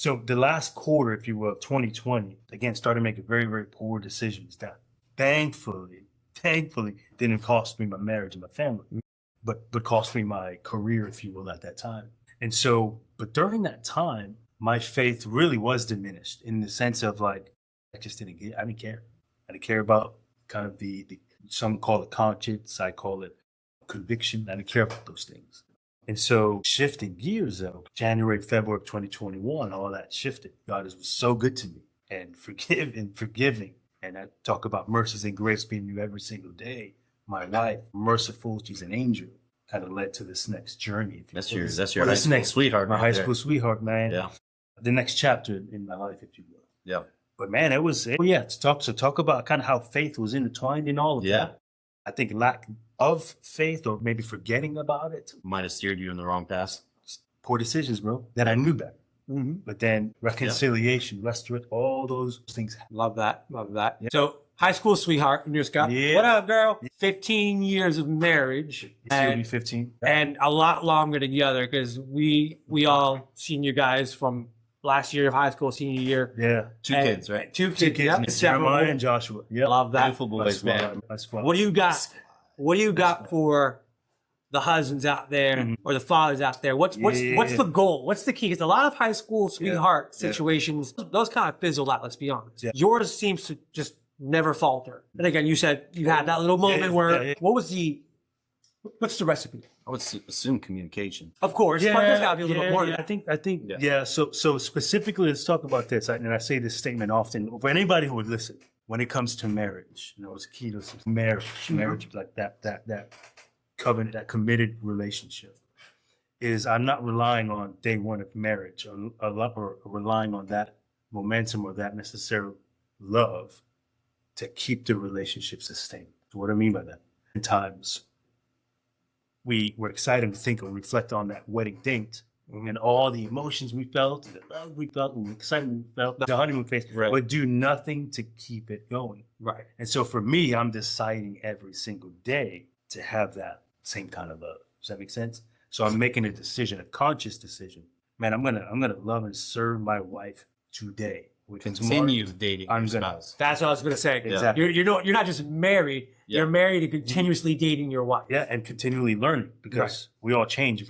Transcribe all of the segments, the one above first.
So the last quarter, if you will, of 2020, again, started making very, very poor decisions that thankfully didn't cost me my marriage and my family, but cost me my career, if you will, at that time. And so, but during that time, my faith really was diminished in the sense of like, I didn't care. I didn't care about kind of some call it conscience, I call it conviction. I didn't care about those things. And so shifting gears though, January, February of 2021, all that shifted. God was so good to me and forgiving. And I talk about mercies and grace being new every single day. My wife, merciful, she's an angel, kind of led to this next journey. That's your high school sweetheart. My high school sweetheart, man. Yeah. The next chapter in my life, if you will. Yeah. But man, to talk about kind of how faith was intertwined in all of that. I think lack of faith or maybe forgetting about it might have steered you in the wrong path. Poor decisions, bro, that I knew better. But then reconciliation, restoration, all those things. Love that. Yeah. So high school sweetheart, New Scott. Yeah. What up, girl? 15 years of marriage. You'll be 15. And a lot longer together because we all seen you guys from last year of high school, senior year. Yeah. Two kids, right? Two kids. Yep. Jeremiah and Joshua. Yeah. Love that. Beautiful boys, man. What do you got? What do you got for the husbands out there or the fathers out there? What's the goal? What's the key? Because a lot of high school sweetheart situations, those kind of fizzled out, let's be honest. Yeah. Yours seems to just never falter. And again, you said you had that little moment where, what's the recipe? I would assume communication. Of course. But there's got to be a little bit more. I think. So specifically, let's talk about this. And I say this statement often for anybody who would listen. When it comes to marriage, it's key to marriage. Marriage, like that covenant, that committed relationship, is I'm not relying on day one of marriage or relying on that momentum or that necessary love to keep the relationship sustained. So what I mean by that? Sometimes we were excited to think or reflect on that wedding date and all the emotions we felt, the love we felt, and the excitement we felt, the honeymoon phase, but do nothing to keep it going. Right. And so for me, I'm deciding every single day to have that same kind of love. Does that make sense? So I'm making a decision, a conscious decision. Man, I'm gonna love and serve my wife today. We continue dating your spouse. That's what I was gonna say. Exactly. You're not just married. Yeah. You're married and continuously dating your wife. Yeah, and continually learning because we all change.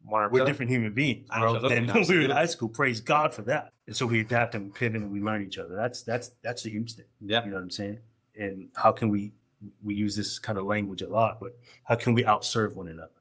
We're different human beings. Than when we were in high school. Praise God for that. And so we adapt and pivot and we learn each other. That's the huge thing. Yeah. You know what I'm saying? And how can we use this kind of language a lot, but how can we outserve one another?